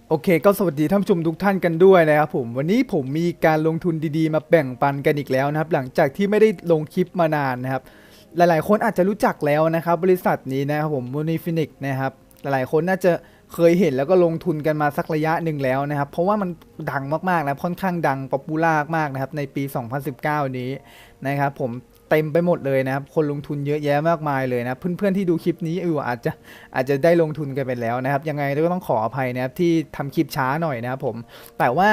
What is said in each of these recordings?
โอเคก็สวัสดีท่านผู้ชมทุกท่านกันด้วยนะครับผมวันนี้ผมมีการลงทุนดีๆมาแบ่งปันกันอีกแล้วนะครับหลังจากที่ไม่ได้ลงคลิปมานานนะครับหลายๆคนอาจจะรู้จักแล้วนะครับบริษัทนี้นะครับผม Monifinix นะครับหลายๆคนน่าจะเคยเห็นแล้วก็ลงทุนกันมาสักระยะหนึ่งแล้วนะครับเพราะว่ามันดังมากๆนะค่อนข้างดังป๊อปปูล่ามากนะครับในปี 2019 นี้นะครับผมเต็มไปหมดเลยนะครับคนลงทุนเยอะแยะมากมายเลยนะเพื่อนๆที่ดูคลิปนี้อยู่อาจจะได้ลงทุนกันไปแล้วนะครับยังไงก็ต้องขออภัยนะครับที่ทำคลิปช้าหน่อยนะครับผมแต่ว่า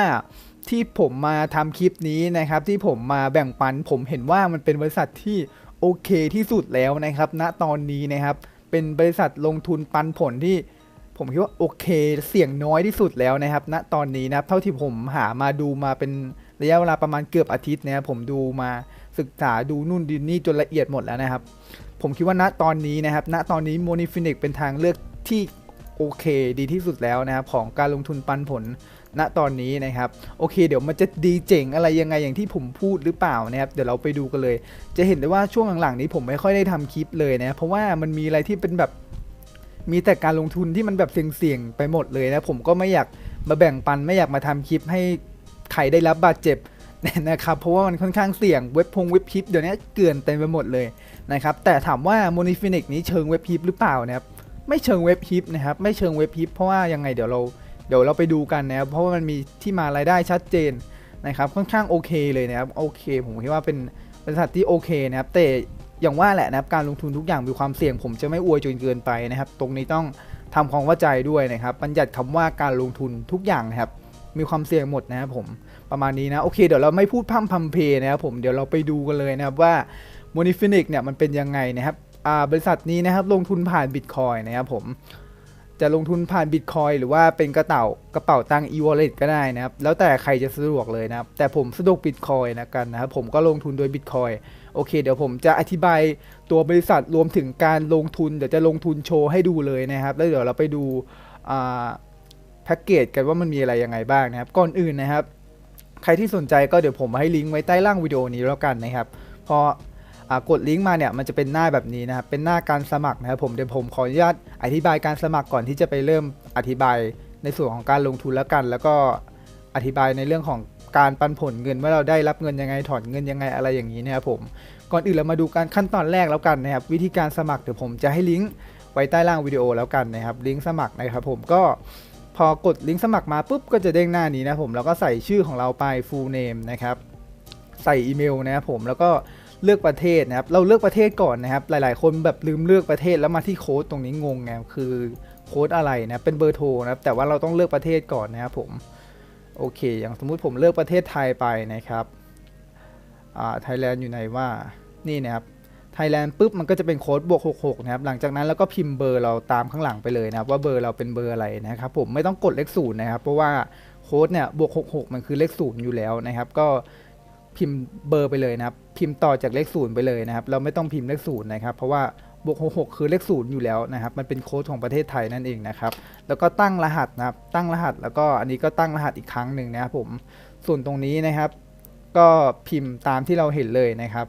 ที่ผมมาทำคลิปนี้นะครับที่ผมมาแบ่งปันผมเห็นว่ามันเป็นบริษัทที่โอเคที่สุดแล้วนะครับณตอนนี้นะครับเป็นบริษัทลงทุนปันผลที่ผมคิดว่าโอเคเสี่ยงน้อยที่สุดแล้วนะครับณตอนนี้นะครับเท่าที่ผมหามาดูมาเป็นระยะเวลาประมาณเกือบอาทิตย์นะครับผมดูมาศึกษาดูนู่นดูนี่จนละเอียดหมดแล้วนะครับผมคิดว่าณตอนนี้นะครับณตอนนี้ Monifinix เป็นทางเลือกที่โอเคดีที่สุดแล้วนะครับของการลงทุนปันผลณตอนนี้นะครับโอเคเดี๋ยวมันจะดีเจ๋งอะไรยังไงอย่างที่ผมพูดหรือเปล่านะครับเดี๋ยวเราไปดูกันเลยจะเห็นได้ว่าช่วงหลังๆนี้ผมไม่ค่อยได้ทำคลิปเลยนะเพราะว่ามันมีอะไรที่เป็นแบบมีแต่การลงทุนที่มันแบบเสี่ยงๆไปหมดเลยนะผมก็ไม่อยากมาแบ่งปันไม่อยากมาทำคลิปให้ใครได้รับบาดเจ็บนะครับเพราะว่ามันค่อนข้างเสี่ยงเว็บฮิปเดี๋ยวนี้เกลื่อนเต็มไปหมดเลยนะครับแต่ถามว่า Monifinix นี้เชิงเว็บฮิปหรือเปล่านะครับไม่เชิงเว็บฮิปนะครับไม่เชิงเว็บฮิปเพราะว่ายังไงเดี๋ยวเราไปดูกันนะครับเพราะว่ามันมีที่มารายได้ชัดเจนนะครับค่อนข้างโอเคเลยนะครับโอเคผมคิดว่าเป็นบริษัทที่โอเคนะครับแต่อย่างว่าแหละนะครับการลงทุนทุกอย่างมีความเสี่ยงผมจะไม่อวยจนเกินไปนะครับตรงนี้ต้องทำความเข้าใจด้วยนะครับบัญญัติคำว่าการลงทุนทุกอย่างนะครับมีความเสี่ยงหมดนะครับผมประมาณนี้นะโอเคเดี๋ยวเราไม่พูดพร่ำพำเพนะครับผมเดี๋ยวเราไปดูกันเลยนะครับว่า Monifinix เนี่ยมันเป็นยังไงนะครับบริษัทนี้นะครับลงทุนผ่าน Bitcoin นะครับผมจะลงทุนผ่าน Bitcoin หรือว่าเป็นกระเป๋าตังค์ e-wallet ก็ได้นะครับแล้วแต่ใครจะสะดวกเลยนะครับแต่ผมสะดวก Bitcoin นะกันนะครับผมก็ลงทุนโดย Bitcoin โอเคเดี๋ยวผมจะอธิบายตัวบริษัทรวมถึงการลงทุนเดี๋ยวจะลงทุนโชว์ให้ดูเลยนะครับแล้วเดี๋ยวเราไปดูแพ็กเกจกันว่ามันมีอะไรยังไงบ้างนะครับก่อนอื่นนะครับใครที่สนใจก็เดี๋ยวผมให้ลิงก์ไว้ใต้ล่างวิดีโอนี้แล้วกันนะครับพอกดลิงก์มาเนี่ยมันจะเป็นหน้าแบบนี้นะครับเป็นหน้าการสมัครนะครับผมเดี๋ยวผมขออนุญาตอธิบายการสมัครก่อนที่จะไปเริ่มอธิบายในส่วนของการลงทุนแล้วกันแล้วก็อธิบายในเรื่องของการปันผลเงินว่าเราได้รับเงินยังไงถอนเงินยังไงอะไรอย่างนี้นะครับผมก่อนอื่นเรามาดูการขั้นตอนแรกแล้วกันนะครับวิธีการสมัครเดี๋ยวผมจะให้ลิงก์ไว้ใต้ล่างวิดีโอแล้วกันนะครับลิงก์สมัครนะครับผมก็พอกดลิงก์สมัครมาปุ๊บก็จะเด้งหน้านี้นะผมแล้วก็ใส่ชื่อของเราไป full name นะครับใส่อีเมลนะครับผมแล้วก็เลือกประเทศนะครับเราเลือกประเทศก่อนนะครับหลายๆคนแบบลืมเลือกประเทศแล้วมาที่โค้ดตรงนี้งงไงคือโค้ดอะไรนะเป็นเบอร์โทรนะครับแต่ว่าเราต้องเลือกประเทศก่อนนะครับผมโอเคอย่างสมมุติผมเลือกประเทศไทยไปนะครับไทยแลนด์อยู่ไหนว่านี่นะครับไทยแลนด์ปุ๊บมันก็จะเป็นโค้ดบวก66นะครับหลังจากนั้นแล้วก็พิมพ์เบอร์เราตามข้างหลังไปเลยนะครับว่าเบอร์เราเป็นเบอร์อะไรนะครับผมไม่ต้องกดเลขศูนย์นะครับเพราะว่าโค้ดเนี่ยบวก66มันคือเลขศูนย์อยู่แล้วนะครับก็พิมพ์เบอร์ไปเลยนะครับพิมพ์ต่อจากเลขศูนย์ไปเลยนะครับเราไม่ต้องพิมพ์เลขศูนย์นะครับเพราะว่าบวก66คือเลขศูนย์อยู่แล้วนะครับมันเป็นโค้ดของประเทศไทยนั่นเองนะครับแล้วก็ตั้งรหัสนะครับตั้งรหัสแล้วก็อันนี้ก็ตั้งรหัสอีกครั้งหนึ่งนะครับผมส่วนตรงนี้นะครับก็พิมพ์ตามที่เราเห็นเลยนะครับ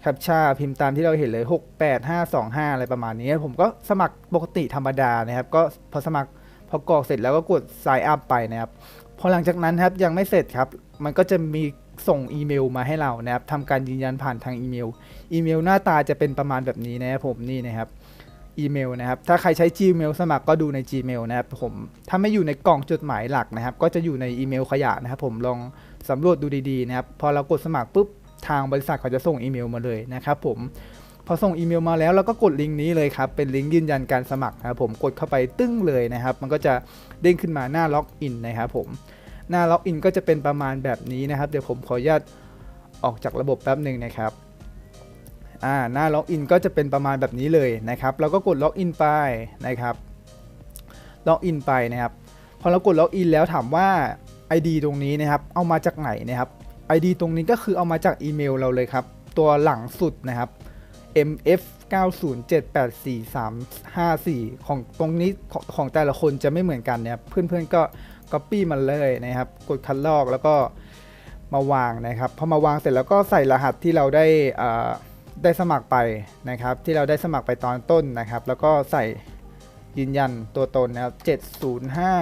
แคปชั่นพิมพ์ตามที่เราเห็นเลย68525อะไรประมาณนี้ผมก็สมัครปกติธรรมดานะครับก็พอสมัครพอกรอกเสร็จแล้วก็กด sign up ไปนะครับพอหลังจากนั้นครับยังไม่เสร็จครับมันก็จะมีส่งอีเมลมาให้เรานะครับทำการยืนยันผ่านทางอีเมลหน้าตาจะเป็นประมาณแบบนี้นะครับผมนี่นะครับอีเมลนะครับถ้าใครใช้ Gmail สมัครก็ดูใน Gmail นะครับผมถ้าไม่อยู่ในกล่องจดหมายหลักนะครับก็จะอยู่ในอีเมลขยะนะครับผมลองสำรวจดูดีๆนะครับพอเรากดสมัครปุ๊บทางบริษัทเขาจะส่งอีเมลมาเลยนะครับผมพอส่งอีเมลมาแล้วเราก็กดลิงก์นี้เลยครับเป็นลิงก์ยืนยันการสมัครนะครับผมกดเข้าไปตึ้งเลยนะครับมันก็จะเด้งขึ้นมาหน้าล็อกอินนะครับผมหน้าล็อกอินก็จะเป็นประมาณแบบนี้นะครับเดี๋ยวผมขออนุญาตออกจากระบบแป๊บหนึ่งนะครับหน้าล็อกอินก็จะเป็นประมาณแบบนี้เลยนะครับเราก็กดล็อกอินไปนะครับล็อกอินไปนะครับพอเรากดล็อกอินแล้วถามว่า ID ตรงนี้นะครับเอามาจากไหนนะครับ ID ตรงนี้ก็คือเอามาจากอีเมลเราเลยครับตัวหลังสุดนะครับ mf 907845354ของตรงนี้ของแต่ละคนจะไม่เหมือนกันนะครับเพื่อนๆก็ copy มันเลยนะครับกดคัดลอกแล้วก็มาวางนะครับพอมาวางเสร็จแล้วก็ใส่รหัสที่เราได้สมัครไปนะครับที่เราได้สมัครไปตอนต้นนะครับแล้วก็ใส่ยืนยันตัวตนนะครับ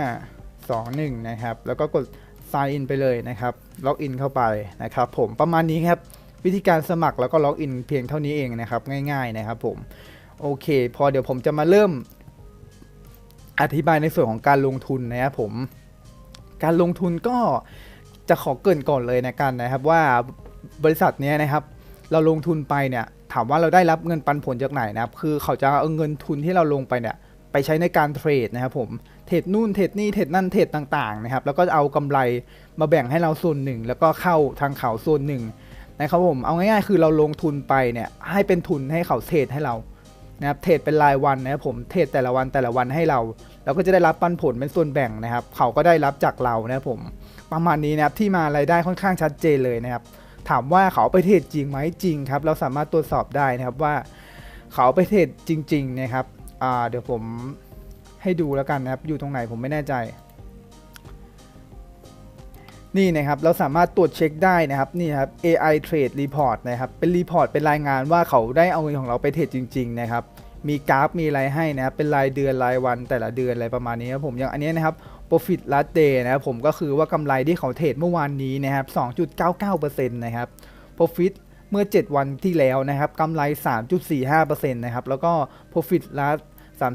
705 21นะครับแล้วก็กด sign in ไปเลยนะครับล็อกอินเข้าไปนะครับผมประมาณนี้ครับวิธีการสมัครแล้วก็ล็อกอินเพียงเท่านี้เองนะครับง่ายๆนะครับผมโอเคพอเดี๋ยวผมจะมาเริ่มอธิบายในส่วนของการลงทุนนะครับผมการลงทุนก็จะขอเกริ่นก่อนเลยนะครับว่าบริษัทนี้นะครับเราลงทุนไปเนี่ยถามว่าเราได้รับเงินปันผลจากไหนนะครับคือเขาจะเอาเงินทุนที่เราลงไปเนี่ยไปใช้ในการเทรดนะครับผมเทรดนู่นเทรดนี่เทรดนั่นเทรดต่างๆนะครับแล้วก็เอากำไรมาแบ่งให้เราส่วนหนึ่งแล้วก็เข้าทางเขาส่วนหนึ่งนะครับผมเอาง่ายๆคือเราลงทุนไปเนี่ยให้เป็นทุนให้เขาเทรดให้เรานะครับเทรดเป็นรายวันนะครับผมเทรดแต่ละวันให้เราแล้วก็จะได้รับปันผลเป็นส่วนแบ่งนะครับเขาก็ได้รับจากเรานะครับผมประมาณนี้นะครับที่มารายได้ค่อนข้างชัดเจนเลยนะครับถามว่าเขาไปเทรดจริงไหมจริงครับเราสามารถตรวจสอบได้นะครับว่าเขาไปเทรดจริงๆนะครับเดี๋ยวผมให้ดูแล้วกันนะครับอยู่ตรงไหนผมไม่แน่ใจนี่นะครับเราสามารถตรวจเช็คได้นะครับนี่ครับ AI Trade Report นะครับเป็นรีพอร์ตเป็นรายงานว่าเขาได้เอาเงินของเราไปเทรดจริงๆนะครับมีกราฟมีอะไรให้นะครับเป็นรายเดือนรายวันแต่ละเดือนอะไรประมาณนี้ครับผมอย่างอันนี้นะครับ Profit last day นะครับผมก็คือว่ากำไรที่เขาเทรดเมื่อวานนี้นะครับ 2.99% นะครับ Profit เมื่อ7วันที่แล้วนะครับกำไร 3.45% นะครับแล้วก็ Profit last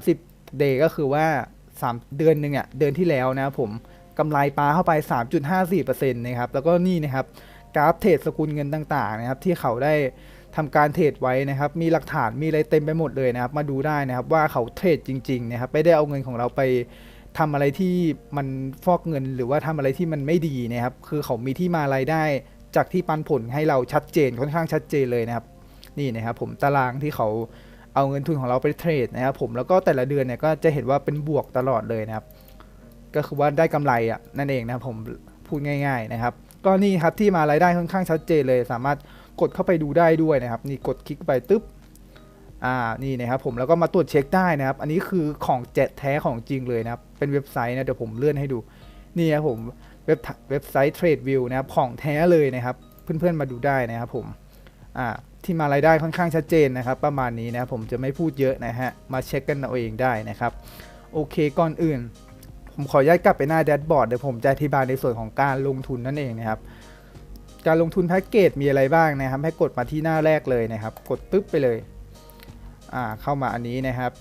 30 day ก็คือว่า3เดือนนึงเดือนที่แล้วนะครับผมกำไรปาเข้าไป 3.54% นะครับแล้วก็นี่นะครับกราฟเทรดสกุลเงินต่างๆนะครับที่เขาได้ทำการเทรดไว้นะครับมีหลักฐานมีอะไรเต็มไปหมดเลยนะครับมาดูได้นะครับว่าเขาเทรดจริงๆนะครับไม่ได้เอาเงินของเราไปทำอะไรที่มันฟอกเงินหรือว่าทำอะไรที่มันไม่ดีนะครับคือเขามีที่มารายได้จากที่ปันผลให้เราชัดเจนค่อนข้างชัดเจนเลยนะครับนี่นะครับผมตารางที่เขาเอาเงินทุนของเราไปเทรดนะครับผมแล้วก็แต่ละเดือนเนี่ยก็จะเห็นว่าเป็นบวกตลอดเลยนะครับก็คือว่าได้กำไรนั่นเองนะครับผมพูดง่ายๆนะครับก็นี่ครับที่มารายได้ค่อนข้างชัดเจนเลยสามารถกดเข้าไปดูได้ด้วยนะครับนี่กดคลิกไปตึ๊บนี่นะครับผมแล้วก็มาตรวจเช็คได้นะครับอันนี้คือของแท้ของจริงเลยนะครับเป็นเว็บไซต์นะเดี๋ยวผมเลื่อนให้ดูนี่ครับผมเว็บไซต์ TradeView นะครับของแท้เลยนะครับเพื่อนๆมาดูได้นะครับผมที่มารายได้ค่อนข้างชัดเจนนะครับประมาณนี้นะผมจะไม่พูดเยอะนะฮะมาเช็คกันเอาเองได้นะครับโอเคก่อนอื่นผมขอย้ายกลับไปหน้าแดชบอร์ดเดี๋ยวผมจะอธิบายในส่วนของการลงทุนนั่นเองนะครับการลงทุนแพ็กเกจมีอะไรบ้างนะครับให้กดมาที่หน้าแรกเลยนะครับกดปึ๊บไปเลยเข้ามาอันนี้นะครับ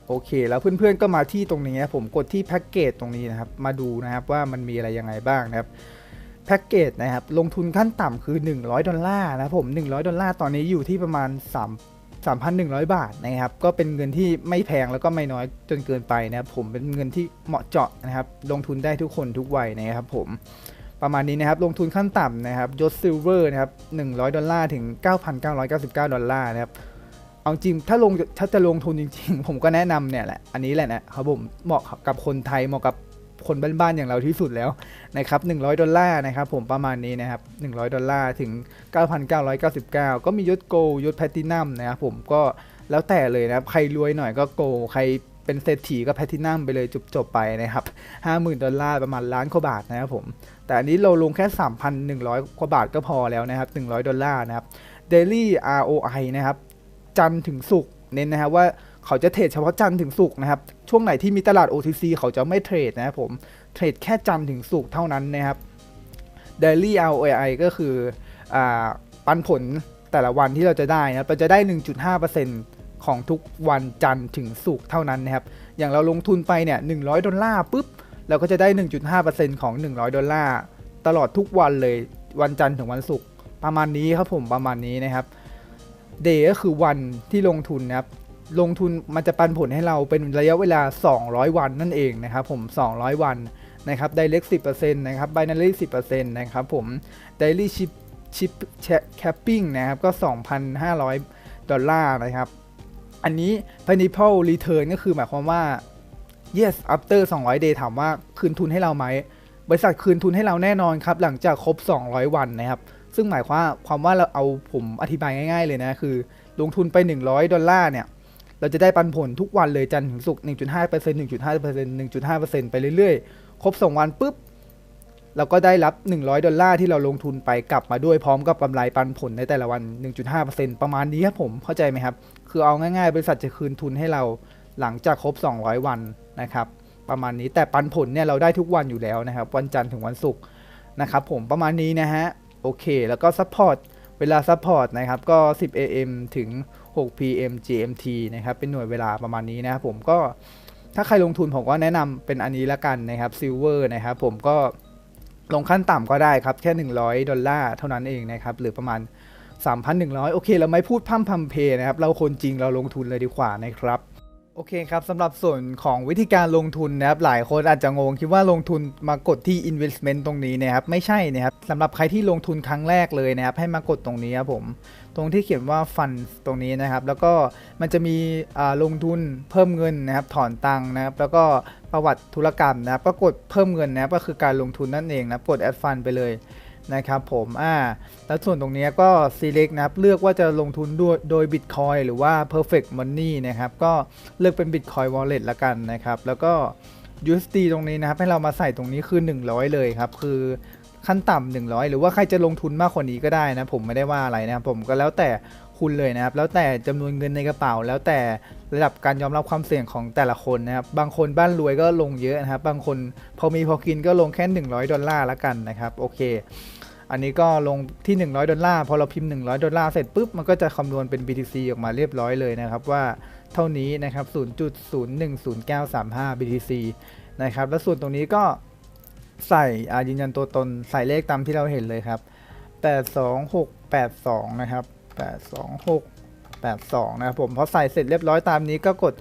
โอเคแล้วเพื่อนๆก็มาที่ตรงนี้ผมกดที่แพ็กเกจตรงนี้นะครับมาดูนะครับว่ามันมีอะไรยังไงบ้างนะครับแพ็กเกจนะครับลงทุนขั้นต่ำคือ$100นะผม$100ตอนนี้อยู่ที่ประมาณ3,100 บาทนะครับก็เป็นเงินที่ไม่แพงแล้วก็ไม่น้อยจนเกินไปนะครับผมเป็นเงินที่เหมาะเจาะนะครับลงทุนได้ทุกคนทุกวัยนะครับผมประมาณนี้นะครับลงทุนขั้นต่ำนะครับยศซิลเวอร์นะครับ$100ถึง$9,999นะครับเอาจริงถ้าจะลงทุนจริงๆผมก็แนะนำเนี่ยแหละอันนี้แหละนะครับผมเหมาะกับคนไทยเหมาะกับคนบ้านๆอย่างเราที่สุดแล้วนะครับ$100นะครับผมประมาณนี้นะครับ$100ถึง$9,999ก็มียศโกลยศแพลตินัมนะครับผมก็แล้วแต่เลยนะครับใครรวยหน่อยก็โกลใครเป็นเศรษฐีก็แพลตินัมไปเลยจบไปนะครับ$50,000ประมาณล้านกว่าบาทนะครับผมแต่อันนี้เราลงแค่ 3,100 กว่าบาทก็พอแล้วนะครับ$100นะครับ Daily ROI นะครับจันทร์ถึงศุกร์เน้นนะครับว่าเขาจะเทรดเฉพาะจันทร์ถึงศุกร์นะครับช่วงไหนที่มีตลาด OTC เขาจะไม่เทรดนะครับผมเทรดแค่จันทร์ถึงศุกร์เท่านั้นนะครับ Daily ROI ก็คือปันผลแต่ละวันที่เราจะได้นะเราจะได้ 1.5% ของทุกวันจันทร์ถึงศุกร์เท่านั้นนะครับอย่างเราลงทุนไปเนี่ย$100ปุ๊บเราก็จะได้ 1.5% ของ$100ตลอดทุกวันเลยวันจันทร์ถึงวันศุกร์ประมาณนี้ครับผมประมาณนี้นะครับ Day ก็คือวันที่ลงทุนนะครับลงทุนมันจะปันผลให้เราเป็นระยะเวลา200วันนั่นเองนะครับผม200วันนะครับ Direct 10% นะครับ Binary 10% นะครับผม Daily Chip Capping นะครับก็$2,500นะครับอันนี้ Principal Return ก็คือหมายความว่า yes after 200 day ถามว่าคืนทุนให้เราไหมบริษัทคืนทุนให้เราแน่นอนครับหลังจากครบ200วันนะครับซึ่งหมายความว่าเราเอาผมอธิบายง่ายๆเลยนะคือลงทุนไป$100เนี่ยเราจะได้ปันผลทุกวันเลยจันทร์ถึงศุกร์ 1.5% 1.5% 1.5% ไปเรื่อยๆครบ2วันปุ๊บเราก็ได้รับ$100ที่เราลงทุนไปกลับมาด้วยพร้อมกับกำไรปันผลในแต่ละวัน 1.5% ประมาณนี้ครับผมเข้าใจไหมครับคือเอาง่ายๆบริษัทจะคืนทุนให้เราหลังจากครบ200วันนะครับ ประมาณนี้แต่ปันผลเนี่ยเราได้ทุกวันอยู่แล้วนะครับวันจันทร์ถึงวันศุกร์นะครับผมประมาณนี้นะฮะโอเคแล้วก็ซัพพอร์ตเวลาซัพพอร์ตนะครับก็ 10 AM ถึง 6 PM GMT นะครับเป็นหน่วยเวลาประมาณนี้นะครับผมก็ถ้าใครลงทุนผมก็แนะนำเป็นอันนี้ละกันนะครับซิลเวอร์นะครับผมก็ลงขั้นต่ำก็ได้ครับแค่$100เท่านั้นเองนะครับหรือประมาณ 3,100 โอเคเราไม่พูดพร่ำพำเพนะครับเราคนจริงเราลงทุนเลยดีกว่านะครับโอเคครับสำหรับส่วนของวิธีการลงทุนนะครับหลายคนอาจจะงงคิดว่าลงทุนมากดที่ investment ตรงนี้นะครับไม่ใช่นะครับสำหรับใครที่ลงทุนครั้งแรกเลยนะครับให้มากดตรงนี้ครับผมตรงที่เขียนว่า funds ตรงนี้นะครับแล้วก็มันจะมีลงทุนเพิ่มเงินนะครับถอนตังค์นะครับแล้วก็ประวัติธุรกรรมนะครับก็กดเพิ่มเงินนะครับก็คือการลงทุนนั่นเองนะกด add fund ไปเลยนะครับผมแล้วส่วนตรงนี้ก็ select นะครับเลือกว่าจะลงทุนด้วยโดย Bitcoin หรือว่า Perfect Money นะครับก็เลือกเป็น Bitcoin Wallet ละกันนะครับแล้วก็ USD ตรงนี้นะครับให้เรามาใส่ตรงนี้คือ100เลยครับคือขั้นต่ำ100หรือว่าใครจะลงทุนมากกว่านี้ก็ได้นะผมไม่ได้ว่าอะไรนะครับผมก็แล้วแต่คุณเลยนะครับแล้วแต่จำนวนเงินในกระเป๋าแล้วแต่ระดับการยอมรับความเสี่ยงของแต่ละคนนะครับบางคนบ้านรวยก็ลงเยอะนะครับบางคนพอมีพอกินก็ลงแค่$100ละกันนะครับโอเคอันนี้ก็ลงที่$100พอเราพิมพ์$100เสร็จปุ๊บมันก็จะคำนวณเป็น BTC ออกมาเรียบร้อยเลยนะครับว่าเท่านี้นะครับ 0.010935 BTC นะครับแล้วส่วนตรงนี้ก็ใส่ยืนยันตัวตนใส่เลขตามที่เราเห็นเลยครับ82682นะครับ82682นะครับผมพอใส่เสร็จเรียบร้อยตามนี้ก็กด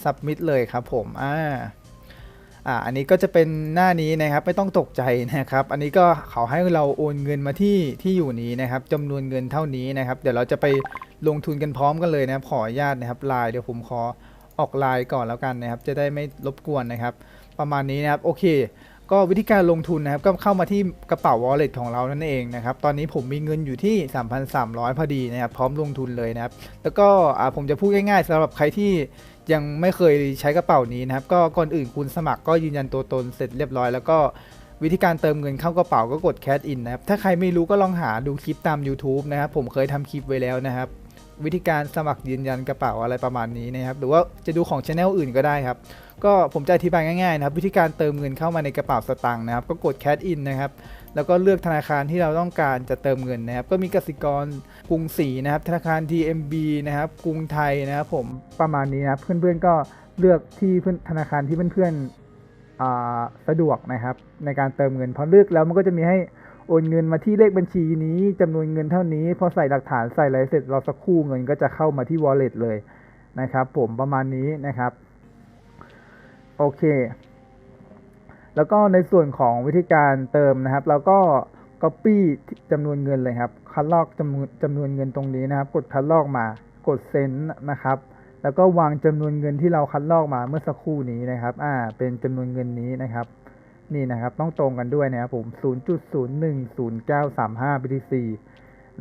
submit เลยครับผมอันนี้ก็จะเป็นหน้านี้นะครับไม่ต้องตกใจนะครับอันนี้ก็เขาให้เราโอนเงินมาที่อยู่นี้นะครับจำนวนเงินเท่านี้นะครับเดี๋ยวเราจะไปลงทุนกันพร้อมกันเลยนะครับขออนุญาตนะครับไลน์เดี๋ยวผมขอออกไลน์ก่อนแล้วกันนะครับจะได้ไม่รบกวนนะครับประมาณนี้นะครับโอเคก็วิธีการลงทุนนะครับก็เข้ามาที่กระเป๋า wallet ของเรานั่นเองนะครับตอนนี้ผมมีเงินอยู่ที่ 3,300 พอดีนะครับพร้อมลงทุนเลยนะครับแล้วก็ผมจะพูดง่ายๆสำหรับใครที่ยังไม่เคยใช้กระเป๋านี้นะครับก็ก่อนอื่นคุณสมัครก็ยืนยันตัวตนเสร็จเรียบร้อยแล้วก็วิธีการเติมเงินเข้ากระเป๋าก็กด cash in นะครับถ้าใครไม่รู้ก็ลองหาดูคลิปตาม YouTube นะครับผมเคยทำคลิปไว้แล้วนะครับวิธีการสมัครยืนยันกระเป๋าอะไรประมาณนี้นะครับหรือว่าจะดูของ channel อื่นก็ได้ครับก็ผมจะอธิบายง่ายๆนะครับวิธีการเติมเงินเข้ามาในกระเป๋าสตางค์นะครับก็กด cash in นะครับแล้วก็เลือกธนาคารที่เราต้องการจะเติมเงินนะครับก็มีกสิกรกรุงศรีนะครับธนาคาร TMB นะครับกรุงไทยนะครับผมประมาณนี้นะครับเพื่อนๆก็เลือกที่ธนาคารที่เพื่อนๆสะดวกนะครับในการเติมเงินพอเลือกแล้วมันก็จะมีให้โอนเงินมาที่เลขบัญชีนี้จำนวนเงินเท่านี้พอใส่หลักฐานใส่อะไรเสร็จรอสักครู่เงินก็จะเข้ามาที่ wallet เลยนะครับผมประมาณนี้นะครับโอเคแล้วก็ในส่วนของวิธีการเติมนะครับเราก็ copy จำนวนเงินเลยครับคัดลอกจำนวนเงินตรงนี้นะครับกดคัดลอกมากด send นะครับแล้วก็วางจำนวนเงินที่เราคัดลอกมาเมื่อสักครู่นี้นะครับเป็นจำนวนเงินนี้นะครับนี่นะครับต้องตรงกันด้วยนะครับผม 0.010935 BTC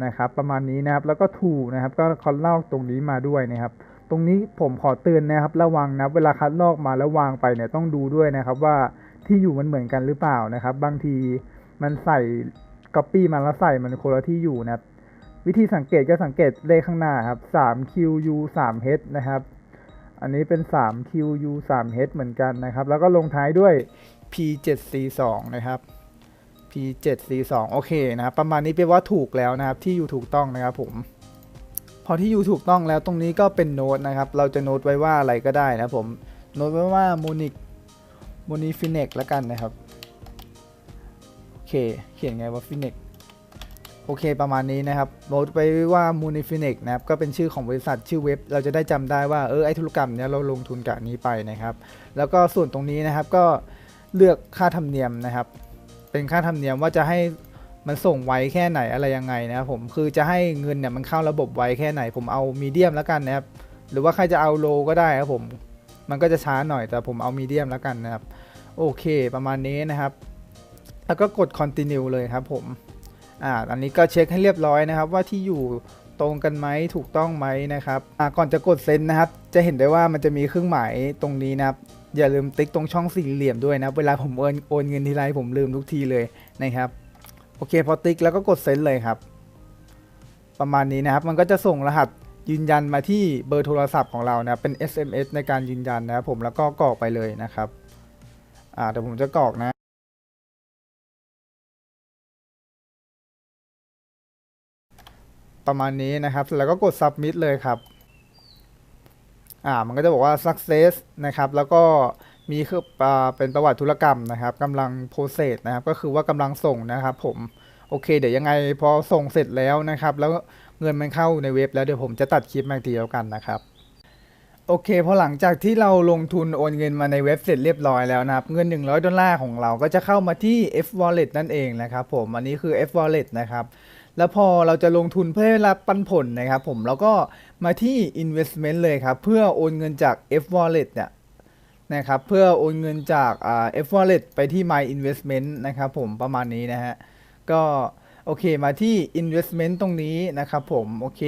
นะครับประมาณนี้นะครับแล้วก็ถูกนะครับก็คัดลอกตรงนี้มาด้วยนะครับตรงนี้ผมขอเตือนนะครับระวังนะเวลาคัดลอกมาแล้ววางไปเนี่ยต้องดูด้วยนะครับว่าที่อยู่มันเหมือนกันหรือเปล่านะครับบางทีมันใส่ copy มาแล้วใส่มันคนละที่อยู่นะครับวิธีสังเกตก็สังเกตเลขข้างหน้าครับ 3QU 3H นะครับอันนี้เป็น 3QU 3H เหมือนกันนะครับแล้วก็ลงท้ายด้วย P7C2 นะครับ P7C2 โอเคนะครับประมาณนี้แปลว่าถูกแล้วนะครับที่อยู่ถูกต้องนะครับผมพอที่อยู่ถูกต้องแล้วตรงนี้ก็เป็นโน้ตนะครับเราจะโน้ตไว้ว่าอะไรก็ได้นะผมโน้ตไว้ว่าMonifinex แล้วกันนะครับโอเคเขียนไงว่า Finex โอเคประมาณนี้นะครับโน้ตไปว่า Monifinex นะครับก็เป็นชื่อของบริษัทชื่อเว็บเราจะได้จำได้ว่าไอธุรกรรมเนี้ยเราลงทุนกับนี้ไปนะครับแล้วก็ส่วนตรงนี้นะครับก็เลือกค่าธรรมเนียมนะครับเป็นค่าธรรมเนียมว่าจะให้มันส่งไวแค่ไหนอะไรยังไงนะครับผมคือจะให้เงินเนี่ยมันเข้าระบบไวแค่ไหนผมเอามีเดียมแล้วกันนะครับหรือว่าใครจะเอาโลก็ได้ครับผมมันก็จะช้าหน่อยแต่ผมเอามีเดียมแล้วกันนะครับโอเคประมาณนี้นะครับแล้วก็กด continue เลยครับผมอันนี้ก็เช็คให้เรียบร้อยนะครับว่าที่อยู่ตรงกันไหมถูกต้องไหมนะครับก่อนจะกดเซ็นนะครับจะเห็นได้ว่ามันจะมีเครื่องหมายตรงนี้นะครับอย่าลืมติ๊กตรงช่องสี่เหลี่ยมด้วยนะเวลาผมโอนเงินทีไรผมลืมทุกทีเลยนะครับโอเคพอติ๊กแล้วก็กดเซ็นเลยครับประมาณนี้นะครับมันก็จะส่งรหัสยืนยันมาที่เบอร์โทรศัพท์ของเรานะเป็น SMS ในการยืนยันนะครับผมแล้วก็กรอกไปเลยนะครับ เดี๋ยวผมจะกรอกนะประมาณนี้นะครับแล้วก็กด submit เลยครับมันก็จะบอกว่า success นะครับแล้วก็มีคือเป็นประวัติธุรกรรมนะครับกำลัง process นะครับก็คือว่ากำลังส่งนะครับผมโอเคเดี๋ยวยังไงพอส่งเสร็จแล้วนะครับแล้วเงินมันเข้าในเว็บแล้วเดี๋ยวผมจะตัดคลิปมาอีกทีแล้วกันนะครับโอเคพอหลังจากที่เราลงทุนโอนเงินมาในเว็บเสร็จเรียบร้อยแล้วนะครับเงิน$100ของเราก็จะเข้ามาที่ F Wallet นั่นเองนะครับผมอันนี้คือ F Wallet นะครับแล้วพอเราจะลงทุนเพื่อรับปันผลนะครับผมเราก็มาที่ investment เลยครับเพื่อโอนเงินจาก F Wallet เนี่ยนะครับเพื่อโอนเงินจากF Wallet ไปที่ My Investment นะครับผมประมาณนี้นะฮะก็โอเคมาที่ investment ตรงนี้นะครับผมโอเค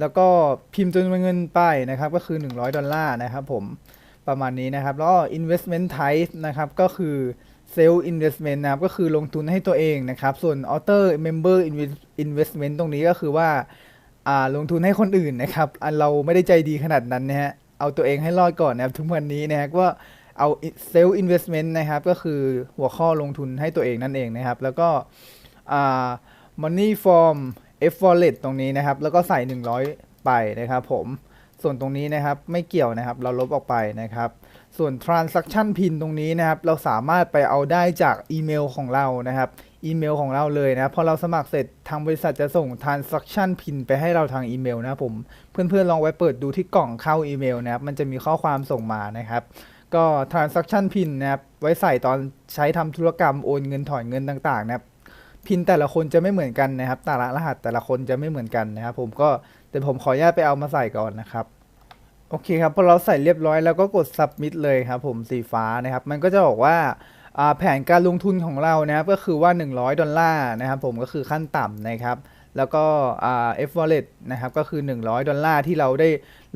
แล้วก็พิมพ์จำนวนเงินไปนะครับก็คือ$100นะครับผมประมาณนี้นะครับแล้วก็ investment type นะครับก็คือ self investment นะครับก็คือลงทุนให้ตัวเองนะครับส่วน author member investment ตรงนี้ก็คือว่าลงทุนให้คนอื่นนะครับเราไม่ได้ใจดีขนาดนั้นนะฮะเอาตัวเองให้รอดก่อนนะครับทุกวันนี้นะฮะก็เอา self investment นะครับก็คือหัวข้อลงทุนให้ตัวเองนั่นเองนะครับแล้วก็money from F wallet ตรงนี้นะครับแล้วก็ใส่100ไปนะครับผมส่วนตรงนี้นะครับไม่เกี่ยวนะครับเราลบออกไปนะครับส่วน transaction pin ตรงนี้นะครับเราสามารถไปเอาได้จากอีเมลของเรานะครับอีเมลของเราเลยนะพอเราสมัครเสร็จทางบริษัทจะส่ง transaction pin ไปให้เราทางอีเมลนะผมเพื่อนๆลองไว้เปิดดูที่กล่องเข้าอีเมลนะครับมันจะมีข้อความส่งมานะครับก็ transaction pin นะครับไว้ใส่ตอนใช้ทำธุรกรรมโอนเงินถอนเงินต่างๆนะครับพินแต่ละคนจะไม่เหมือนกันนะครับแต่ละรหัสแต่ละคนจะไม่เหมือนกันนะครับผมก็เดี๋ยวผมขออนุญาตไปเอามาใส่ก่อนนะครับโอเคครับพอเราใส่เรียบร้อยแล้วก็กด submit เลยครับผมสีฟ้านะครับมันก็จะบอกว่าแผนการลงทุนของเรานะครับก็คือว่า$100นะครับผมก็คือขั้นต่ำนะครับแล้วก็F wallet นะครับก็คือ$100ที่เราได้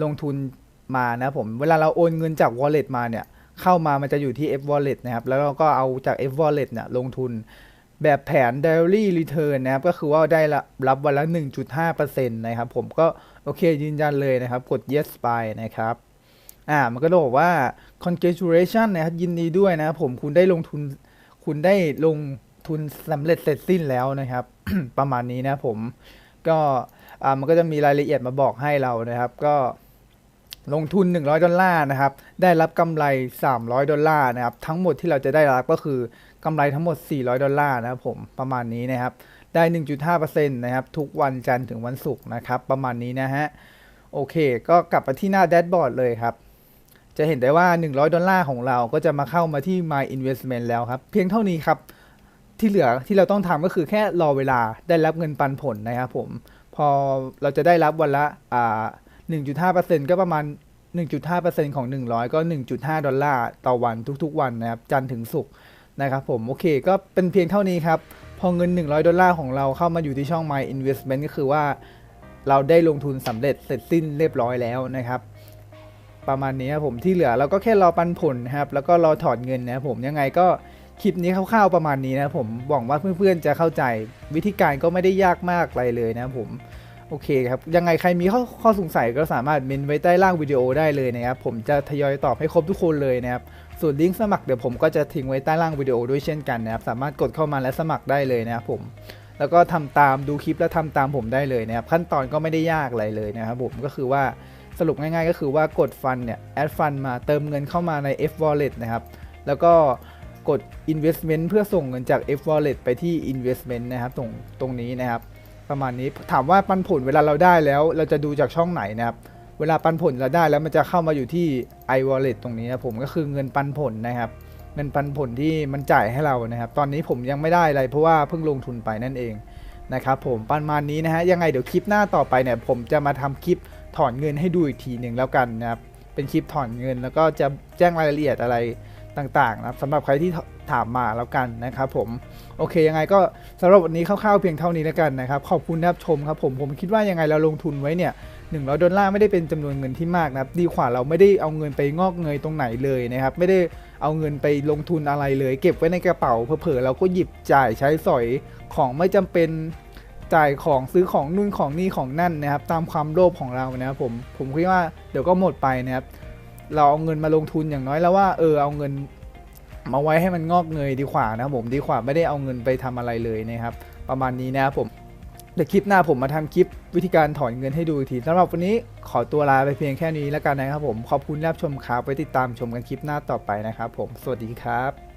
ลงทุนมานะผมเวลาเราโอนเงินจาก wallet มาเนี่ยเข้ามามันจะอยู่ที่ F wallet นะครับแล้วเราก็เอาจาก F wallet เนี่ยลงทุนแบบแผน daily return นะครับก็คือว่าได้รับวันละ 1.5% นะครับผมก็โอเคยืนยันเลยนะครับกด yes ไปนะครับมันก็บอกว่า congratulation นะครับยินดีด้วยนะครับผมคุณได้ลงทุนสำเร็จเสร็จสิ้นแล้วนะครับ ประมาณนี้นะผมก็มันก็จะมีรายละเอียดมาบอกให้เรานะครับก็ลงทุน$100นะครับได้รับกำไร$300นะครับทั้งหมดที่เราจะได้รับก็คือกำไรทั้งหมด$400นะครับผมประมาณนี้นะครับได้ 1.5% นะครับทุกวันจันทร์ถึงวันศุกร์นะครับประมาณนี้นะฮะโอเคก็กลับไปที่หน้าแดชบอร์ดเลยครับจะเห็นได้ว่า$100ของเราก็จะมาเข้ามาที่ My Investment แล้วครับเพียงเท่านี้ครับที่เหลือที่เราต้องทำก็คือแค่รอเวลาได้รับเงินปันผลนะครับผมพอเราจะได้รับวันละ1.5% ก็ประมาณ 1.5% ของ100ก็$1.5ต่อวันทุกๆวันนะครับจันทร์ถึงศุกร์นะครับผมโอเคก็เป็นเพียงเท่านี้ครับพอเงิน$100ของเราเข้ามาอยู่ที่ช่อง My Investment ก็คือว่าเราได้ลงทุนสำเร็จเสร็จสิ้นเรียบร้อยแล้วนะครับประมาณนี้ครับผมที่เหลือเราก็แค่รอปันผลนะครับแล้วก็รอถอนเงินนะครับผมยังไงก็คลิปนี้คร่าวๆประมาณนี้นะผมหวังว่าเพื่อนๆจะเข้าใจวิธีการก็ไม่ได้ยากมากอะไรเลยนะผมโอเคครับยังไงใครมีข้อสงสัยก็สามารถเมนไว้ใต้ล่างวิดีโอได้เลยนะครับผมจะทยอยตอบให้ครบทุกคนเลยนะครับส่วนลิงก์สมัครเดี๋ยวผมก็จะทิ้งไว้ใต้ล่างวิดีโอด้วยเช่นกันนะครับสามารถกดเข้ามาและสมัครได้เลยนะครับผมแล้วก็ทำตามดูคลิปแล้วทำตามผมได้เลยนะครับขั้นตอนก็ไม่ได้ยากอะไรเลยนะครับผมก็คือว่าสรุปง่ายๆก็คือว่ากดฟันเนี่ยแอดฟันมาเติมเงินเข้ามาใน F wallet นะครับแล้วก็กด investment เพื่อส่งเงินจาก F wallet ไปที่ investment นะครับตรงนี้นะครับประมาณนี้ถามว่าปันผลเวลาเราได้แล้วเราจะดูจากช่องไหนนะครับเวลาปันผลเราได้แล้วมันจะเข้ามาอยู่ที่ i wallet ตรงนี้นะผมก็คือเงินปันผลนะครับเงินปันผลที่มันจ่ายให้เรานะครับตอนนี้ผมยังไม่ได้อะไรเพราะว่าเพิ่งลงทุนไปนั่นเองนะครับผมประมาณนี้นะฮะยังไงเดี๋ยวคลิปหน้าต่อไปเนี่ยผมจะมาทำคลิปถอนเงินให้ดูอีกทีหนึ่งแล้วกันนะครับเป็นคลิปถอนเงินแล้วก็จะแจ้งรายละเอียดอะไรต่างๆนะสำหรับใครที่ถามมาแล้วกันนะครับผมโอเคยังไงก็สำหรับวันนี้คร่าวๆเพียงเท่านี้แล้วกันนะครับขอบคุณที่รับชมครับผมคิดว่ายังไงเราลงทุนไว้เนี่ย$100ไม่ได้เป็นจำนวนเงินที่มากนะครับดีกว่าเราไม่ได้เอาเงินไปงอกเงยตรงไหนเลยนะครับไม่ได้เอาเงินไปลงทุนอะไรเลยเก็บไว้ในกระเป๋าเผลอๆเราก็หยิบจ่ายใช้สอยของไม่จำเป็นจ่ายของซื้อของนู่นของนี่ของนั่นนะครับตามความโลภของเรานะครับผมคิดว่าเดี๋ยวก็หมดไปนะครับเราเอาเงินมาลงทุนอย่างน้อยแล้วว่าเอาเงิน มาไว้ให้มันงอกเงยดีกว่านะครับผมดีกว่าไม่ได้เอาเงินไปทำอะไรเลยนะครับประมาณนี้นะครับผมเดี๋ยวคลิปหน้าผมมาทำคลิปวิธีการถอนเงินให้ดูอีกทีสำหรับวันนี้ขอตัวลาไปเพียงแค่นี้แล้วกันนะครับผมขอบคุณที่รับชมครับไว้ติดตามชมกันคลิปหน้าต่อไปนะครับผมสวัสดีครับ